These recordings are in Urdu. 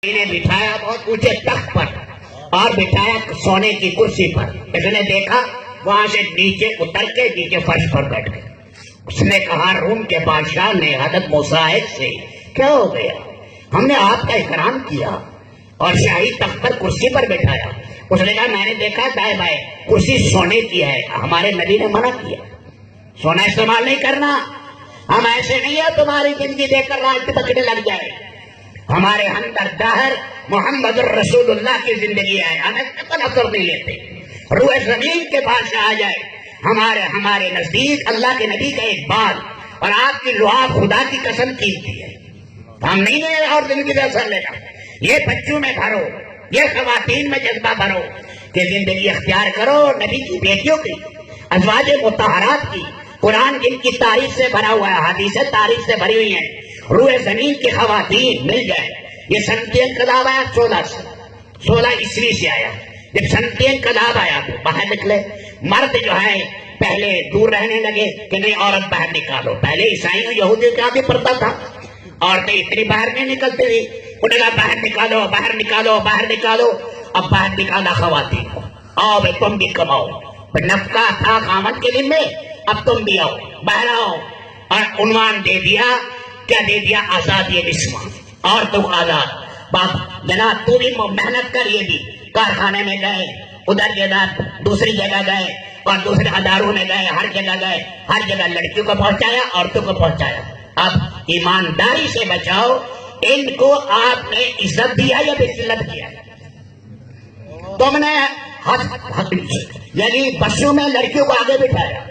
نے بٹھایا بہت اونچے تخت پر اور بٹھایا سونے کی کرسی پر. اس نے دیکھا وہاں سے نیچے اتر کے نیچے فرش پر بیٹھ گئے. اس نے کہا روم کے بادشاہ نے حضرت موسیٰ سے کیا ہو گیا؟ ہم نے آپ کا اکرام کیا اور شاہی تخت پر کرسی پر بٹھایا. اس نے کہا میں نے دیکھا دائیں بائیں کرسی سونے کی ہے، ہمارے نبی نے منع کیا سونا استعمال نہیں کرنا. ہم ایسے نہیں ہے تمہاری زندگی دیکھ کر راج پکڑنے لگ جائے. ہمارے اندر دہر محمد الرسول اللہ کی زندگی ہے، ہمیں کتنا اثر نہیں لیتے. روح زمین کے بادشاہ آ جائے ہمارے نزدیک اللہ کے نبی کا ایک بال اور آپ کی لعاب خدا کی قسم قیمتی ہے. ہم نہیں لے اور زندگی کا اثر لینا. یہ بچوں میں بھرو، یہ خواتین میں جذبہ بھرو کہ زندگی اختیار کرو نبی کی بیٹیوں کی، ازواج مطہرات کی. قرآن جن کی تاریخ سے بھرا ہوا ہے، حدیثیں تاریخ سے بھری ہوئی ہیں. روح زمین کی خواتین مل جائے. یہ سنتی انقلاب آیا 16 عیسوی سے آیا. جب سنتی انقلاب آیا تو باہر نکلے. مرد جو ہے پہلے دور رہنے لگے کہ نہیں عورت باہر نکالو. پہلے عیسائیوں یہودیوں کا بھی پردہ تھا، عورتیں اتنی باہر نہیں نکلتی تھی. انہوں نے کہا باہر نکالو باہر نکالو باہر نکالو. اب باہر نکالا خواتین کو، آؤ بھائی تم بھی کماؤ. نفقہ تھا خامد کے دن میں، اب تم بھی آؤ باہر آؤ. اور عنوان دے دیا، کیا دے دیا؟ آزادی نسواں، عورتوں کو آزاد. باپ جناب تو بھی محنت کر. یہ بھی کارخانے میں گئے، ادھر جگہ دوسری جگہ گئے اور دوسرے اداروں میں گئے، ہر جگہ گئے، ہر جگہ لڑکیوں کو پہنچایا عورتوں کو پہنچایا. اب ایمانداری سے بچاؤ. ان کو آپ نے عزت دیا یا بذلت کیا؟ تم نے یعنی بسوں میں لڑکیوں کو آگے بٹھایا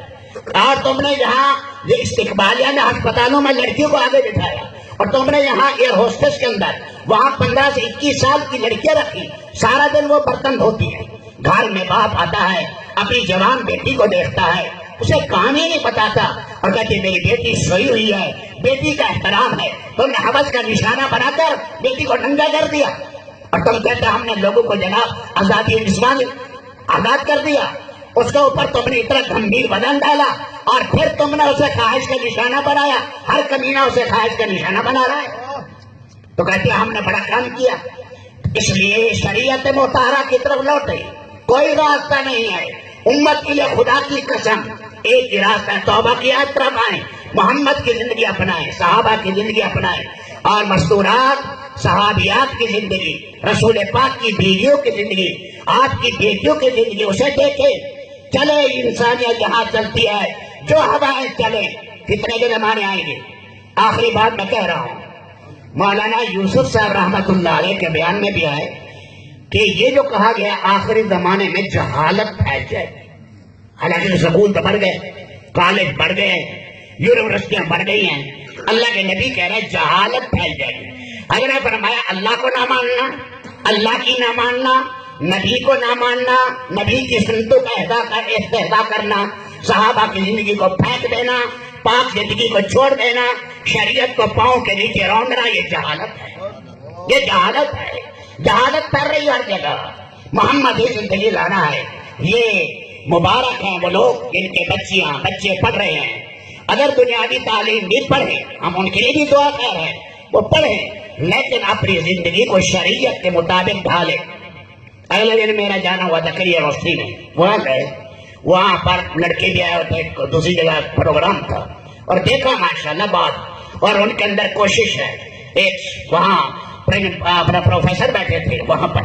اور تم نے یہاں یہ استقبالیہ میں ہسپتالوں میں لڑکیوں کو آگے بٹھایا. اور تم نے یہاں ایئر ہوسٹس کے اندر وہاں 15 سے 21 سال کی لڑکیاں رکھی. سارا دن وہ برتن دھوتی ہے. گھر میں باپ آتا ہے اپنی جوان بیٹی کو دیکھتا ہے، اسے کام ہی نہیں پتا تھا اور کہتی میری بیٹی سوئی ہوئی ہے، بیٹی کا احترام ہے. تم نے حوث کا نشانہ بنا کر بیٹی کو ننگا کر دیا اور تم کہتے ہم نے لوگوں کو جناب آزادی نسواں آزاد کر دیا. اس کے اوپر تم نے اتنا گمبھیر بدن ڈالا اور پھر تم نے اسے خواہش کا نشانہ بنایا. ہر کمینہ اسے خواہش کا نشانہ بنا رہا ہے. تو کہتے ہم نے بڑا کام کیا. اس لیے شریعت مطہرہ کی طرف لوٹے. کوئی راستہ نہیں ہے امت کے لیے. خدا کی قسم ایک ہی راستہ ہے، توبہ کی طرف آئیں، محمد کی زندگی اپنائیں، صحابہ کی زندگی اپنائیں اور مستورات صحابیات کی زندگی، رسول پاک کی بیویوں کی زندگی، آپ کی بیٹیوں کی زندگی، اسے دیکھیں. چلے انسانیت جہاں چلتی ہے، جو ہوائیں چلے. کتنے کے زمانے آئیں گے. آخری بات میں کہہ رہا ہوں، مولانا یوسف صاحب رحمت اللہ علیہ کے بیان میں بھی آئے کہ یہ جو کہا گیا آخری زمانے میں جہالت پھیل جائے. حالانکہ سکول تو بڑھ گئے، کالج بڑھ گئے، یونیورسٹیاں بڑھ گئی ہیں. اللہ کے نبی کہہ رہے جہالت پھیل جائے گی. اگر نے فرمایا اللہ کو نہ ماننا، اللہ کی نہ ماننا، نبی کو نہ ماننا، نبی کی سنتوں کا استحضاء کرنا، صحابہ کی زندگی کو پھینک دینا، پاک زندگی کو چھوڑ دینا، شریعت کو پاؤں کے نیچے رونڈنا، یہ جہالت ہے. یہ جہالت ہے. جہالت کر رہی ہر جگہ. محمد ہی زندگی لانا ہے. یہ مبارک ہیں وہ لوگ جن کے بچے پڑھ رہے ہیں. اگر دنیاوی تعلیم بھی پڑھیں، ہم ان کے لیے بھی دعا کر رہے ہیں، وہ پڑھیں لیکن اپنی زندگی کو شریعت کے مطابق ڈھالیں. اگلے دن میرا جانا ہوا زکریا یونیورسٹی میں، وہاں گئے، وہاں پر لڑکے بھی آئے ہوتے، دوسری جگہ پروگرام تھا اور دیکھا ماشاءاللہ بات. اور ان کے اندر کوشش ہے. ایک وہاں اپنا پروفیسر بیٹھے تھے وہاں پر،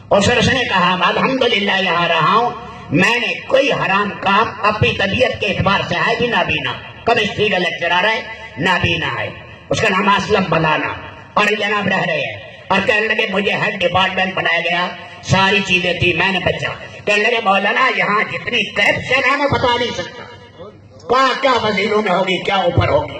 اور سر نے کہا الحمدللہ یہاں رہا ہوں، میں نے کوئی حرام کام اپنی طبیعت کے اعتبار سے ہے بھی نابینا. کیمسٹری کا لیکچرر ہے، نابینا ہے، اس کا نام اسلم بلانا، اور جناب رہ رہے ہیں. اور کہنے لگے مجھے ہیڈ ڈپارٹمنٹ بنایا گیا، ساری چیزیں تھی، میں نے بچا. کہنے لگے مولانا یہاں جتنی کرپشن ہے میں بتا نہیں سکتا، کیا وزیروں میں ہوگی، کیا اوپر ہوگی.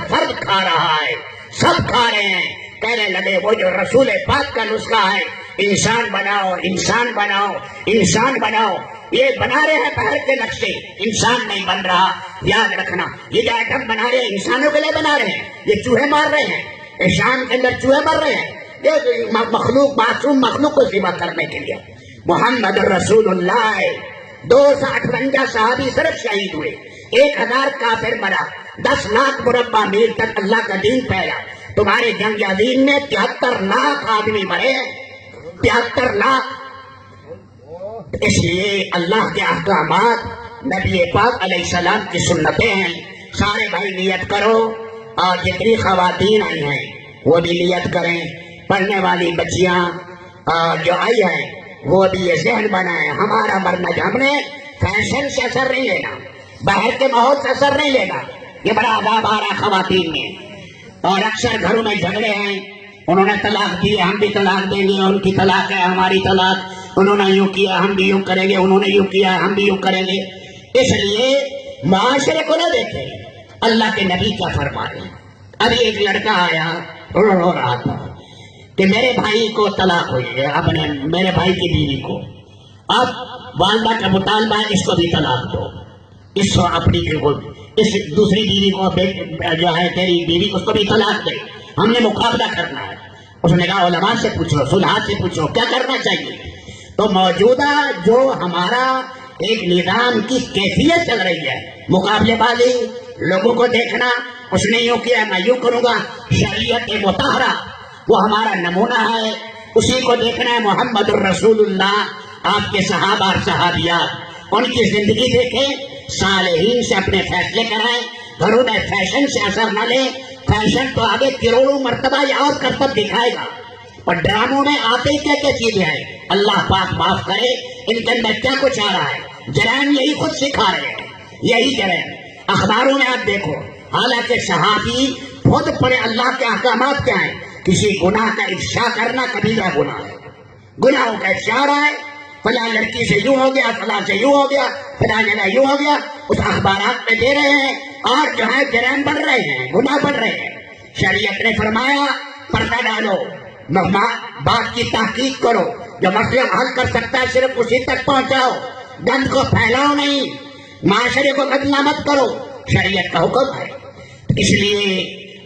فرد کھا رہا ہے، سب کھا رہے ہیں. کہنے لگے وہ جو رسول پاک کا نسخہ ہے، انسان بناؤ انسان بناؤ انسان بناؤ، یہ بنا رہے ہیں باہر کے نقشے، انسان نہیں بن رہا. یاد رکھنا یہ جو ایٹم بنا رہے ہیں انسانوں کے لیے بنا رہے ہیں، یہ چوہے مار رہے ہیں، شام کے اندر چوہے مر رہے ہیں. یہ مخلوق معصوم مخلوق کو ذبح کرنے کے لیے. محمد رسول اللہ 258 صحابی صرف شہید ہوئے، 1000 کافر مرا، 10 لاکھ مربع میل تک اللہ کا دین پھیلا. تمہارے جنگ عظیم میں 73 لاکھ آدمی مرے ہیں، 73 لاکھ. اس لیے اللہ کے احکامات نبی پاک علیہ السلام کی سنتیں ہیں. سارے بھائی نیت کرو، اور جتنی خواتین آئی ہیں وہ بھی نیت کریں، پڑھنے والی بچیاں جو آئی ہیں وہ بھی یہ ذہن بنائیں ہمارا مرنا ہم نے فیشن سے اثر نہیں لینا، باہر کے ماحول سے اثر نہیں لینا. یہ بڑا عذاب آ رہا خواتین میں. اور اکثر گھروں میں جھگڑے ہیں، انہوں نے طلاق دی ہم بھی طلاق دیں گے، ان کی طلاق ہے ہماری طلاق، انہوں نے یوں کیا ہم بھی یوں کریں گے، انہوں نے یوں کیا ہم بھی یوں کریں گے. اس لیے معاشرے کو نہ دیکھیں، اللہ کے نبی کیا فرمائے. ابھی ایک لڑکا آیا رو رہا تھا کہ میرے بھائی کو طلاق ہوئی ہے، اپنے میرے بھائی کی بیوی کو، اب والدہ کا مطالبہ ہے اس کو بھی طلاق دو، اس کو اپنی اس دوسری بیوی کو جو ہے تیری بیوی اس کو بھی طلاق دے، ہم نے مقابلہ کرنا ہے. اس نے کہا علماء سے پوچھو، صلحاء سے پوچھو کیا کرنا چاہیے. تو موجودہ جو ہمارا ایک نظام کی کیفیت چل رہی ہے، مقابلے بازی، لوگوں کو دیکھنا، اس نے یوں کیا میں یوں کروں گا، شریعت مطہرہ وہ ہمارا نمونہ ہے، اسی کو دیکھنا ہے. محمد الرسول اللہ، آپ کے صحابہ اور صحابیات، ان کی زندگی دیکھیں، صالحین سے اپنے فیصلے کرائیں، گھروں میں فیشن سے اثر نہ لیں. فیشن تو آگے کروڑوں مرتبہ یہ اور کرتب دکھائے گا، اور ڈراموں میں آتے ہی کیا کیا چیزیں ہیں. اللہ پاک معاف کرے، ان کے اندر کیا کچھ آ رہا ہے. جرائم یہی خود سکھا رہے ہیں، یہی جرائم اخباروں میں آپ دیکھو. حالانکہ صحابی خود پڑے اللہ کے احکامات کیا ہیں. کسی گناہ کا افشا کرنا کبیرہ گناہ ہے، گناہوں کا افشا ہو رہا ہے، فلاں لڑکی سے یوں ہو گیا، فلاں سے یوں ہو گیا، فلاں جگہ یوں ہو گیا، اس اخبارات میں دے رہے ہیں، اور جو ہے جرائم بڑھ رہے ہیں، گناہ بڑھ رہے ہیں. شریعت نے فرمایا پردہ ڈالو، بات کی تحقیق کرو، جو مسئلہ حل کر سکتا ہے صرف اسی تک پہنچاؤ، گند کو پھیلاؤ نہیں، معاشرے کو بدنام مت کرو. شریعت کا حکم ہے. اس لیے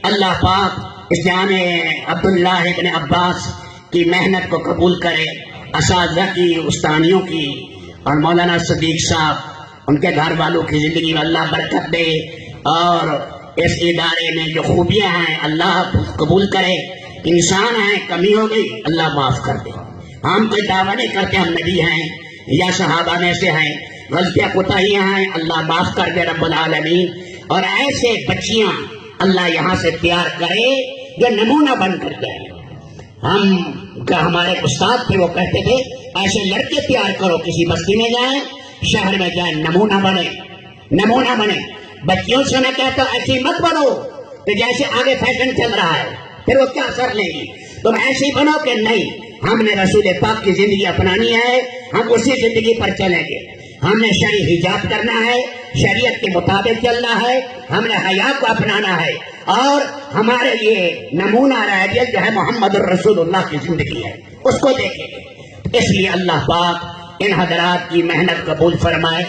اللہ پاک اس جامع عبداللہ ابن عباس کی محنت کو قبول کرے، اساتذہ کی، استانیوں کی، اور مولانا صدیق صاحب ان کے گھر والوں کی زندگی میں اللہ برکت دے، اور اس ادارے میں جو خوبیاں ہیں اللہ قبول کرے. انسان ہیں، کمی ہو گئی اللہ معاف کر دے. ہم کوئی دعویٰ نہیں کرتے ہم نبی ہیں یا صحابہ میں سے ہیں، غلطیاں کوتاہیاں ہیں اللہ معاف کر دے رب العالمین. اور ایسے بچیاں اللہ یہاں سے تیار کرے جو نمونہ بن کر جائیں. ہمارے استاد تھے وہ کہتے تھے ایسے لڑکے تیار کرو، کسی بستی میں جائیں، شہر میں جائیں، نمونہ بنے، نمونہ بنے. بچیوں سے میں کہتا ایسے مت بنو کہ جیسے آگے فیشن چل رہا ہے، پھر وہ کیا اثر لے گی. تم ایسے ہی بنو کہ نہیں ہم نے رسول پاک کی زندگی اپنانی ہے، ہم اسی زندگی پر چلیں گے، ہم نے شرعی حجاب کرنا ہے، شریعت کے مطابق چلنا ہے، ہم نے حیا کو اپنانا ہے، اور ہمارے یہ نمونہ رائڈیل جو ہے محمد الرسول اللہ کی زندگی ہے، اس کو دیکھیں گے. اس لیے اللہ پاک ان حضرات کی محنت قبول فرمائے.